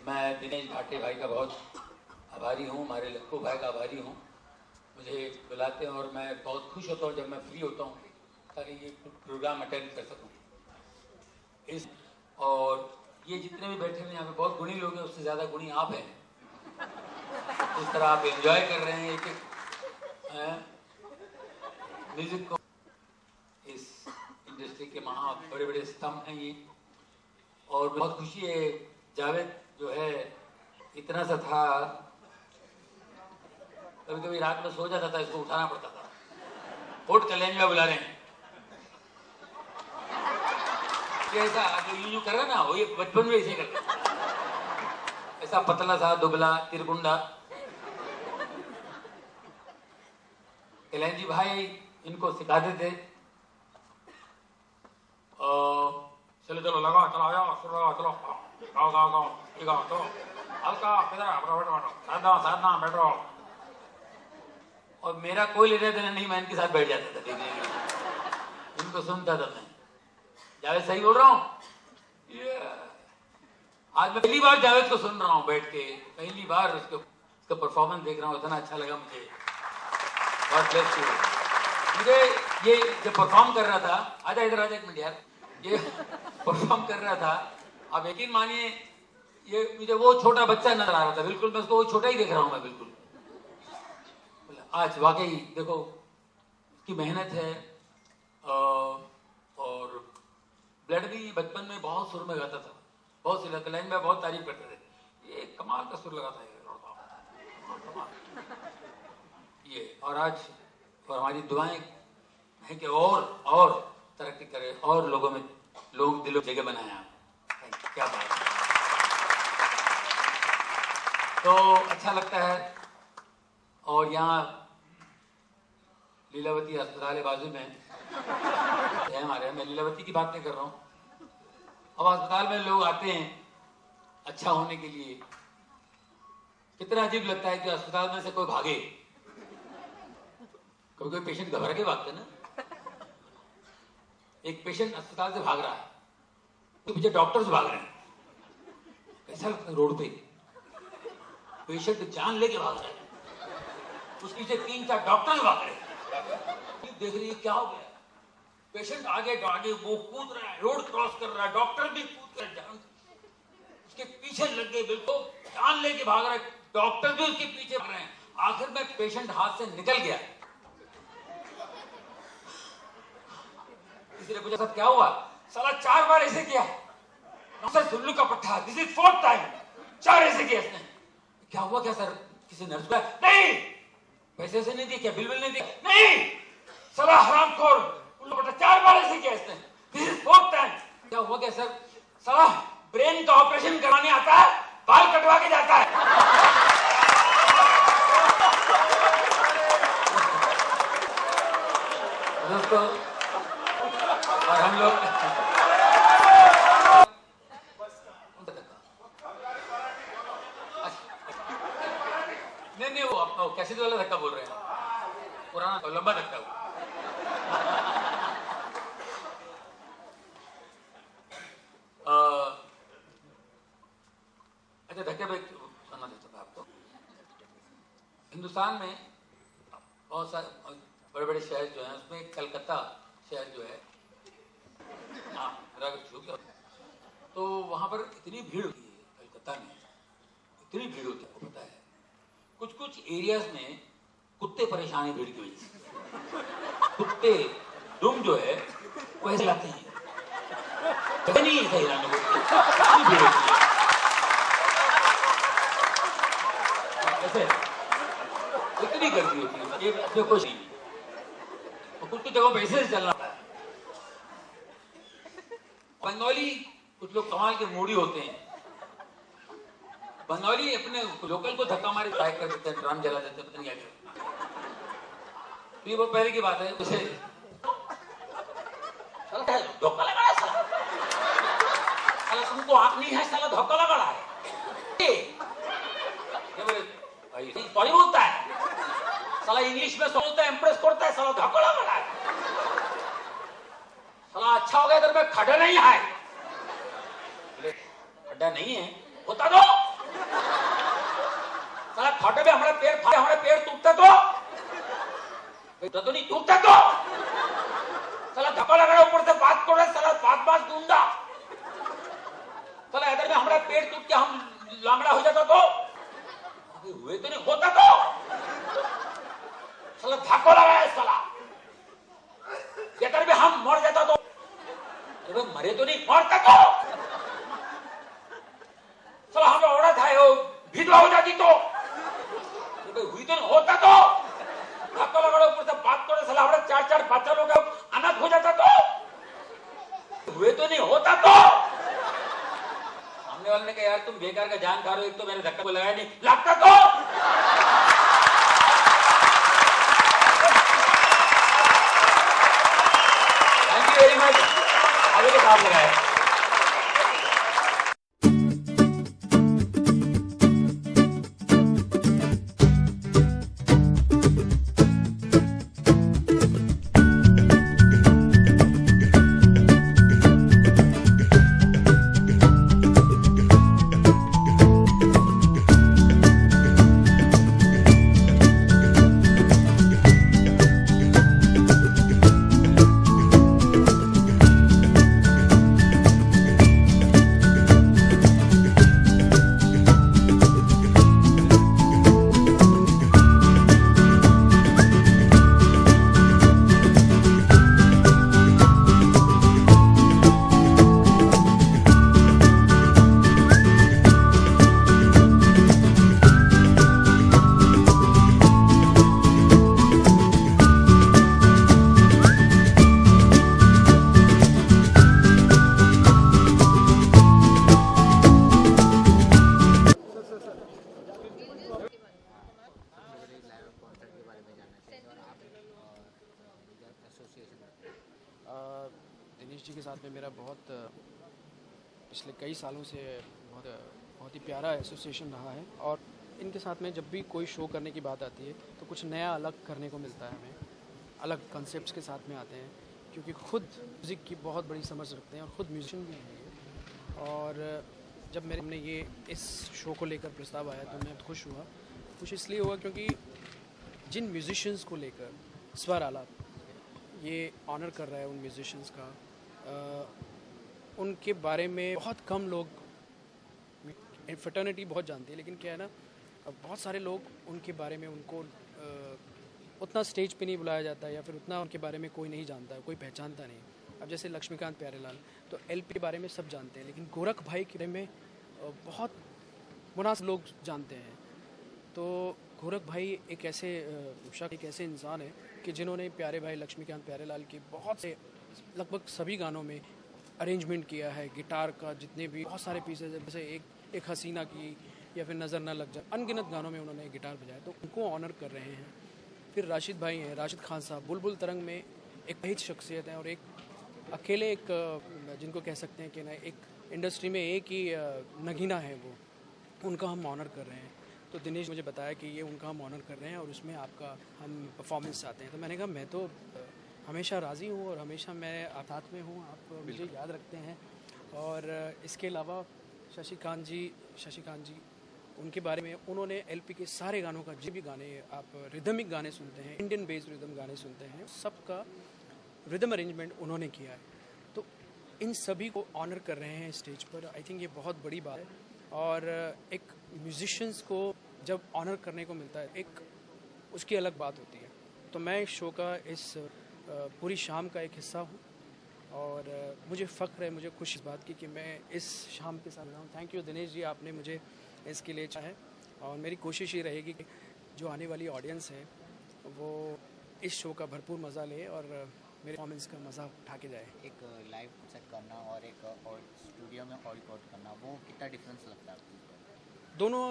मैं दिनेश भाटे भाई का बहुत आभारी हूँ, हमारे लक्कू भाई का आभारी हूँ। मुझे बुलाते हैं और मैं बहुत खुश होता हूँ जब मैं फ्री होता हूँ ताकि ये प्रोग्राम अटेंड कर सकूँ। और ये जितने भी बैठे हुए यहाँ पे बहुत गुणी लोग हैं, उससे ज़्यादा गुणी आप हैं। इस तरह आप एंजॉय कर रहे हैं एक म्यूजिक को। इस इंडस्ट्री के महा बड़े बड़े स्तंभ हैं ये, और बहुत खुशी है। जावेद जो है इतना सा था, कभी कभी रात में सो जाता था, इसको उठाना पड़ता था। कोर्ट कल्याण में बुला रहे हैं, ऐसा यूं कर रहा ना, वो ये बचपन में ऐसे करता, ऐसा पतला सा दुबला तिरकुंडा। कल्याण जी भाई इनको सिखाते थे। चलो चलो लगा, चलो आ जाओ, चलो गाओ गाओ गाओ, ये गाओ, चलो हल्का बैठो साधना बैठो। और मेरा कोई लेने देना नहीं, मैं इनके साथ बैठ जाता था देखने के लिए, इनको सुनता था मैं। जावेद सही बोल रहा हूँ? आज मैं पहली बार जावेद को सुन रहा हूँ बैठ के, पहली बार उसका परफॉर्मेंस देख रहा हूँ, इतना अच्छा लगा मुझे। बहुत ब्लेस यू। मुझे ये जब परफॉर्म कर रहा था, आजा इधर आजा एक मिनट यार, ये परफॉर्म कर रहा था, आप यकीन मानिए ये मुझे वो छोटा बच्चा नजर आ रहा था, बिल्कुल मैं उसको वो छोटा ही देख रहा हूँ मैं बिल्कुल। आज वाकई देखो उसकी मेहनत है, और ब्लड भी बचपन में बहुत सुर में गाता था, बहुत सी कल्याण में बहुत तारीफ करते थे, ये कमाल का सुर लगाता है ये। और आज और हमारी दुआएं हैं कि और तरक्की करे, और लोगों में लोग दिलों जगह बनाए। क्या बात है। तो अच्छा लगता है। और यहाँ लीलावती अस्पताल बाजू में है हमारे, मैं लीलावती की बात नहीं कर रहा हूँ। अब अस्पताल में लोग आते हैं अच्छा होने के लिए, कितना अजीब लगता है कि अस्पताल में से कोई भागे। कभी कोई पेशेंट घबरा के भागते ना, एक पेशेंट अस्पताल से भाग रहा है, तो पीछे डॉक्टर्स भाग रहे हैं, कैसा लगता है रोड पे। पेशेंट जान लेके भाग रहा है, उसके पीछे 3-4 डॉक्टर भाग रहे हैं। देख रही है क्या हो गया, पेशेंट आगे वो कूद रहा है, रोड क्रॉस कर रहा है, डॉक्टर भी कूद रहे हैं, उसके पीछे लग गए, बिल्कुल जान लेके भाग रहा है, डॉक्टर भी उसके पीछे भाग रहे हैं। आखिर में पेशेंट हाथ से निकल गया। किसी ने पूछा साहब क्या हुआ? साला 4 बार ऐसे किया। सुल्लू का पट्टा, दिस इज 4th टाइम, 4 ऐसे किया इसने। क्या हुआ क्या सर? किसी नर्स को? नहीं। पैसे से नहीं दिया क्या? बिल नहीं दिया? नहीं। साला हरामखोर, उल्लू पट्टा 4 बार ऐसे किया इसने, दिस इज 4th टाइम। क्या हुआ क्या सर? साला ब्रेन का ऑपरेशन कराने आता है, बाल कटवा के जाता है। दोस्तों, और हम लोग नहीं वो अपना कैसे वाला धक्का बोल रहे हैं, पुराना लंबा धक्का। अच्छा धक्के पे सुनना चाहता था आपको। हिंदुस्तान में बहुत सारे बड़े बड़े शहर जो हैं, उसमें कलकत्ता शहर जो है, तो वहां पर इतनी भीड़ होती है, कलकत्ता में इतनी भीड़ होती है, आपको पता है। कुछ एरियाज में कुत्ते परेशान है भीड़ की वजह से। कुत्ते दुम जो है वो ऐसे लाते हैं, नहीं है सही लाने को, ऐसे इतनी गर्दी होती है, ये कुछ नहीं। कुछ जगहों पे ऐसे चलना है। बंगाली कुछ लोग कमाल के मूडी होते हैं, बंगाली अपने लोकल को धक्का मारे ट्राई कर देते हैं, ड्रम जला देते हैं, पता नहीं क्या। तो ये बहुत पहले की बात है। उसे धक्का लगा है साला, तुमको आंख नहीं है साला, धक्का लगा रहा है। भाई सॉरी बोलता है साला, इंग्लिश में बोलता है, इम्प्रेस करता है साला, धक्का लगा रहा है साला। अच्छा हो गया इधर में खड्डा नहीं है, खड्डा नहीं है होता तो फाटे में हमारा पेड़ टूटता तो नहीं टूटता तो साला धक्का लगा ऊपर से बात कर रहे साला बात दूंगा साला इधर में हमारा पेड़ टूट के हम लांगड़ा हो जाता तो अभी हुए तो नहीं होता तो साला धक्का लगा है साला इधर में हम मर जाता तो अरे मरे तो नहीं मरता तो साला हम औरत है वो विधवा हो जाती तो हुई तो नहीं होता तो धक्का लगा ऊपर से बात करो साला हमारे 4 बच्चा लोग अनाथ हो जाता तो हुए तो नहीं होता तो सामने वाले ने कहा यार तुम बेकार का जान खा रहे हो एक तो मैंने धक्का को लगाया नहीं लगता तो थैंक यू वेरी मच आगे के साथ लगाया दिनेश जी के साथ में मेरा पिछले कई सालों से बहुत ही प्यारा एसोसिएशन रहा है और इनके साथ में जब भी कोई शो करने की बात आती है तो कुछ नया अलग करने को मिलता है हमें, अलग कॉन्सेप्ट्स के साथ में आते हैं क्योंकि खुद म्यूज़िक की बहुत बड़ी समझ रखते हैं और ख़ुद म्यूजिशियन भी हैं। और जब मेरे हमने ये इस शो को लेकर प्रस्ताव आया तो मैं खुश हुआ। खुश इसलिए हुआ क्योंकि जिन म्यूजिशियंस को लेकर स्वर आलाप ये ऑनर कर रहा है उन म्यूजिशियंस का, उनके बारे में बहुत कम लोग, फ्रेटर्निटी बहुत जानती है लेकिन क्या है ना, बहुत सारे लोग उनके बारे में उनको उतना स्टेज पे नहीं बुलाया जाता या फिर उतना उनके बारे में कोई नहीं जानता, कोई पहचानता नहीं। अब जैसे लक्ष्मीकांत प्यारेलाल तो एलपी के बारे में सब जानते हैं लेकिन गोरख भाई के बारे में बहुत मुनासिब लोग जानते हैं। तो गोरख भाई एक ऐसे इंसान है कि जिन्होंने प्यारे भाई लक्ष्मीकांत प्यारेलाल के बहुत से लगभग सभी गानों में अरेंजमेंट किया है। गिटार का जितने भी बहुत सारे पीसेज है, जैसे एक हसीना की या फिर नज़र न लग जाए, अनगिनत गानों में उन्होंने गिटार बजाया, तो उनको ऑनर कर रहे हैं। फिर राशिद भाई हैं, राशिद खान साहब बुलबुल तरंग में एक पहच शख्सियत हैं और एक अकेले जिनको कह सकते हैं कि ना एक इंडस्ट्री में एक ही नगीना है, वो उनका हम ऑनर कर रहे हैं। तो दिनेश मुझे बताया कि ये उनका हम ऑनर कर रहे हैं और उसमें आपका हम परफॉर्मेंस चाहते हैं। तो मैंने कहा मैं तो हमेशा राज़ी हूँ और हमेशा मैं साथ में हूँ, आप मुझे याद रखते हैं। और इसके अलावा शशिकांत जी उनके बारे में उन्होंने एलपी के सारे गानों का, जो भी गाने आप रिदमिक गाने सुनते हैं, इंडियन बेस्ड रिदम गाने सुनते हैं, सबका रिदम अरेंजमेंट उन्होंने किया है। तो इन सभी को ऑनर कर रहे हैं स्टेज पर। आई थिंक ये बहुत बड़ी बात है और एक म्यूजिशियंस को जब ऑनर करने को मिलता है एक उसकी अलग बात होती है। तो मैं इस शो का इस पूरी शाम का एक हिस्सा हूँ और मुझे फ़ख्र है, मुझे खुशी इस बात की कि मैं इस शाम के साथ रहा हूँ। थैंक यू दिनेश जी, आपने मुझे इसके लिए चाहे और मेरी कोशिश ये रहेगी कि जो आने वाली ऑडियंस है वो इस शो का भरपूर मज़ा ले और मेरे परफॉर्मेंस का मज़ा उठा के जाए। एक लाइव सेट करना और एक और स्टूडियो में और रिकॉर्ड करना, वो कितना डिफरेंस लगता है आपको? दोनों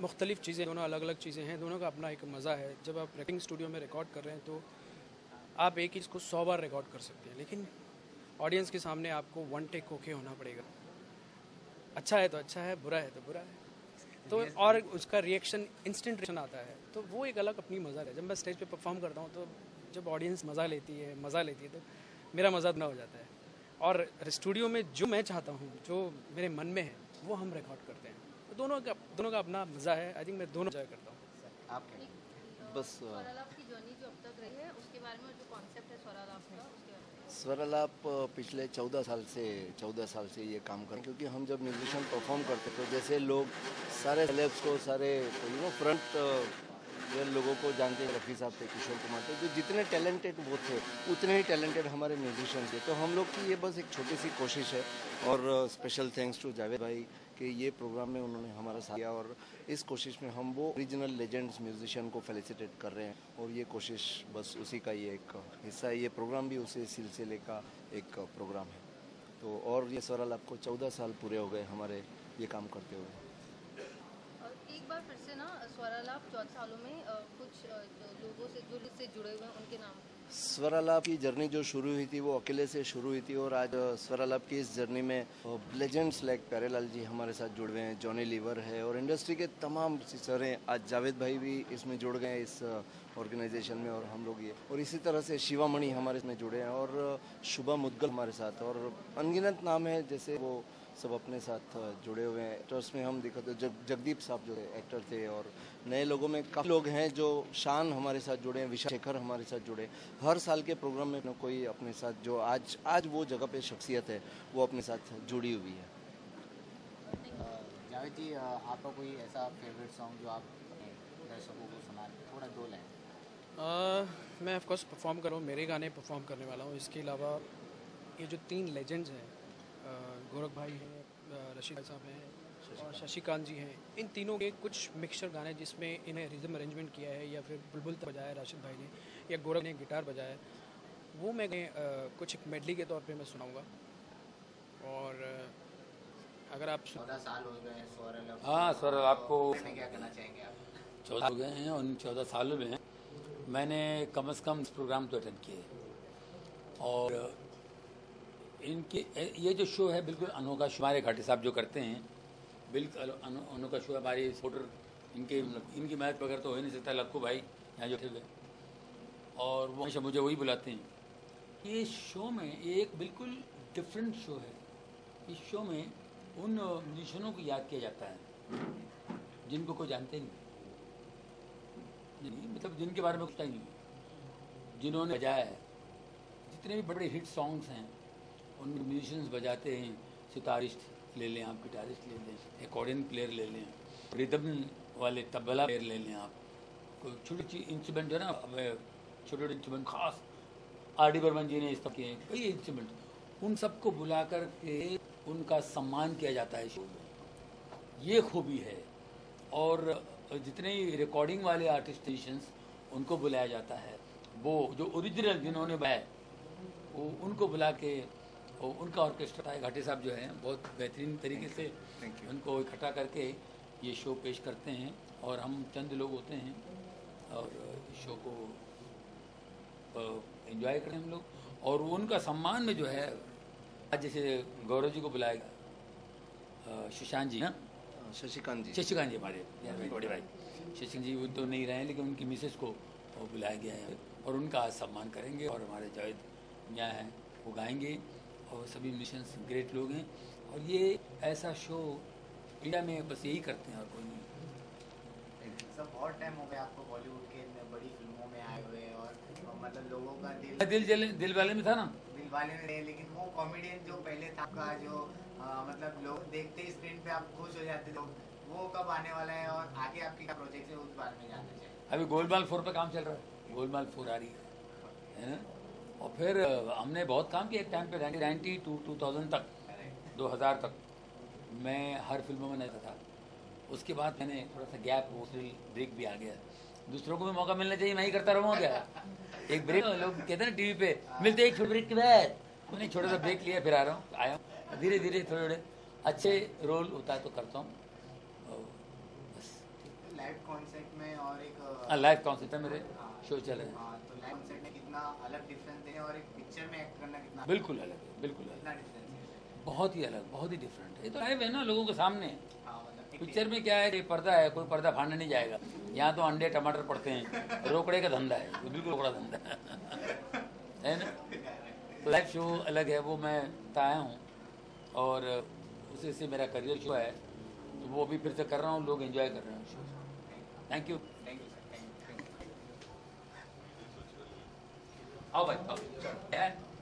मुख्तलिफ चीज़ें, दोनों अलग अलग चीज़ें हैं, दोनों का अपना एक मज़ा है। जब आप रिकॉर्डिंग स्टूडियो में रिकॉर्ड कर रहे हैं तो आप एक ही इसको 100 बार रिकॉर्ड कर सकते हैं, लेकिन ऑडियंस के सामने आपको वन टेक होके होना पड़ेगा। अच्छा है तो अच्छा है, बुरा है तो बुरा है, तो और उसका रिएक्शन इंस्टेंट रिएक्शन आता है, तो वो एक अलग अपनी मज़ा है। जब मैं स्टेज पे परफॉर्म करता हूँ तो जब ऑडियंस मज़ा लेती है तो मेरा मज़ा ना हो जाता है। और स्टूडियो में जो मैं चाहता हूँ, जो मेरे मन में है, वो हम रिकॉर्ड करते हैं। तो दोनों का अपना मज़ा है। आई थिंक मैं दोनों एंजॉय करता हूँ। आप क्या बस स्वरालाप की जर्नी जो अब तक रही है उसके बारे में, जो कॉन्सेप्ट है स्वरालाप का उसके बारे में। स्वरालाप पिछले 14 साल से ये काम कर, क्योंकि हम जब म्यूजिशियन परफॉर्म करते तो जैसे लोग सारे सेलेब्स को, सारे फ्रंट लोगों को जानते हैं, रफ़ी साहब थे, किशोर कुमार थे, जो जितने टैलेंटेड वो थे उतने ही टैलेंटेड हमारे म्यूजिशियन थे। तो हम लोग की ये बस एक छोटी सी कोशिश है, और स्पेशल थैंक्स टू जावेद भाई कि ये प्रोग्राम में उन्होंने हमारा साथ दिया, और इस कोशिश में हम वो ओरिजिनल लेजेंड्स म्यूजिशियन को फेलिसिटेट कर रहे हैं, और ये कोशिश बस उसी का ये एक हिस्सा है। ये प्रोग्राम भी उसी सिलसिले का एक प्रोग्राम है। तो और ये स्वराल आपको 14 साल पूरे हो गए हमारे ये काम करते हुए। और एक बार फिर से ना स्वरालाप 14 सालों में कुछ जो लोगों से जुड़े हुए हैं उनके नाम। स्वरालाप की जर्नी जो शुरू हुई थी वो अकेले से शुरू हुई थी, और आज स्वरालाप की इस जर्नी में लेजेंड्स लाइक प्यारेलाल जी हमारे साथ जुड़ गए हैं, जॉनी लीवर है, और इंडस्ट्री के तमाम सिसर हैं। आज जावेद भाई भी इसमें जुड़ गए हैं इस ऑर्गेनाइजेशन में, और हम लोग ये, और इसी तरह से शिवामणि हमारे इसमें जुड़े हैं, और शुभा मुद्गल हमारे साथ, और अनगिनत नाम है जैसे वो सब अपने साथ जुड़े हुए हैं। एक्टर्स में हम देखा तो जगदीप साहब जो एक्टर थे, और नए लोगों में काफ़ी लोग हैं जो शान हमारे साथ जुड़े हैं, विशाल शेखर हमारे साथ जुड़े। हर साल के प्रोग्राम में कोई अपने साथ जो आज वो जगह पे शख्सियत है वो अपने साथ जुड़ी हुई है। जावेद जी, आपका कोई ऐसा फेवरेट सॉन्ग जो आप अपने दर्शकों को सुना, थोड़ा 2 लाइन। मैं ऑफकोर्स परफॉर्म कर रहा हूँ, मेरे गाने परफॉर्म करने वाला हूँ। इसके अलावा ये जो 3 लेजेंड्स हैं, गोरख भाई हैं, रशीद भाई साहब हैं और शशिकांत जी हैं, इन तीनों के कुछ मिक्सचर गाने जिसमें इन्हें रिदम अरेंजमेंट किया है, या फिर बुलबुल बजाया है राशिद भाई ने, या गोरख ने गिटार बजाया है, वो मैं कुछ एक मेडली के तौर पे मैं सुनाऊंगा। और अगर आप 14 साल हो गए हैं स्वरालाप। हाँ सर, आपको में क्या कहना चाहेंगे आप? 14 हो गए हैं, और इन 14 सालों में मैंने कम से कम इस प्रोग्राम तो अटेंड किए, और इनके ये जो शो है बिल्कुल अनोखा शो। हमारे घाटी साहब जो करते हैं बिल्कुल अनोखा शो है। हमारे सपोर्टर इनकी मेहनत वगैरह तो हो ही नहीं सकता। लक्कू भाई यहाँ जो थे हुए, और वो हमेशा मुझे वही बुलाते हैं। ये शो में एक बिल्कुल डिफरेंट शो है। इस शो में उन म्यूजिशियनों को याद किया जाता है जिनको कोई जानते ही नहीं, मतलब जिनके बारे में कुछ ही नहीं, जिन्होंने बजाया है। जितने भी बड़े हिट सॉन्ग्स हैं उन म्यूजिशियंस बजाते हैं। सितारिस्ट ले लें आप, गिटारिस्ट ले लें, एकॉर्डियन प्लेयर ले लें, रिदम वाले तबला प्लेयर ले लें आप, कोई छोटी छोटी इंस्ट्रूमेंट जो है ना, छोटे छोटे इंस्ट्रूमेंट खास आर डी बर्मन जी ने इस तरह किए कई इंस्ट्रूमेंट, उन सबको बुला कर के उनका सम्मान किया जाता है शो में। ये खूबी है। और जितने ही रिकॉर्डिंग वाले आर्टिस्टिशियंस उनको बुलाया जाता है, वो जो ओरिजिनल जिन्होंने बनाया वो उनको बुला के, और उनका ऑर्केस्ट्रा है। घाटी साहब जो है बहुत बेहतरीन तरीके से उनको इकट्ठा करके ये शो पेश करते हैं, और हम चंद लोग होते हैं और शो को एंजॉय करते हैं हम लोग। और उनका सम्मान में जो है आज जैसे गौरव जी को बुलाएगा, शशांक जी, हाँ शशिकांत जी हमारे बड़े भाई शशांक जी, वो तो नहीं रहे हैं लेकिन उनकी मिसेस को बुलाया गया है, और उनका आज सम्मान करेंगे। और हमारे जावेद मियाँ हैं वो गाएंगे, और सभी म्यूजिशियंस ग्रेट लोग हैं। और ये ऐसा शो इंडिया में बस यही करते हैं और कोई नहीं। सब बहुत टाइम हो गया आपको बॉलीवुड के बड़ी फिल्मों में आए हुए, और मतलब लोगों का दिल वाले में था ना, दिल वाले में, लेकिन वो कॉमेडियन जो पहले था आपका, जो मतलब लोग देखते ही स्क्रीन पे आप खुश हो जाते लोग, वो कब आने वाला है, और आगे आपकी क्या प्रोजेक्ट है उस बारे में जानना चाहिए। अभी गोलमाल 4 पे काम चल रहा है, गोलमाल 4 आ रही है ना। और फिर हमने बहुत काम किया एक टाइम पे, 1990 to 2000 तक, 2000 तक मैं हर फिल्मों में नहीं था। उसके बाद मैंने थोड़ा सा गैप, ब्रेक भी आ गया। दूसरों को भी मौका मिलना चाहिए, मैं ही करता रहूँगा क्या। एक ब्रेक, लोग कहते हैं ना टीवी पे मिलते एक छोटे ब्रेक के बाद, मैंने छोटा सा ब्रेक लिया, फिर आया हूँ धीरे धीरे, थोड़े थोड़े अच्छे रोल होता है तो करता हूँ बस। लाइव कॉन्सर्ट में और एक लाइव कॉन्सर्ट है मेरे शो चल रहे हैं। तो लाइव कॉन्सर्ट में कितना अलग डिफरेंस है, और एक पिक्चर में एक्ट करना कितना बिल्कुल अलग है, बिल्कुल अलग, कितना डिफरेंस है। बहुत ही अलग, बहुत ही डिफरेंट है। ये तो लाइव है ना, लोगों के सामने। मतलब पिक्चर में क्या है कि पर्दा है, कोई पर्दा फाड़ने नहीं जाएगा। यहाँ तो अंडे टमाटर पड़ते हैं, रोकड़े का धंधा है, वो बिल्कुल रोकड़ा धंधा है ना। तो लाइव शो अलग है, वो मैं आया हूँ, और उसी से मेरा करियर शो है, तो वो भी फिर से कर रहा हूँ, लोग एंजॉय कर रहे हैं शो। Thank you. आओ भाई आओ।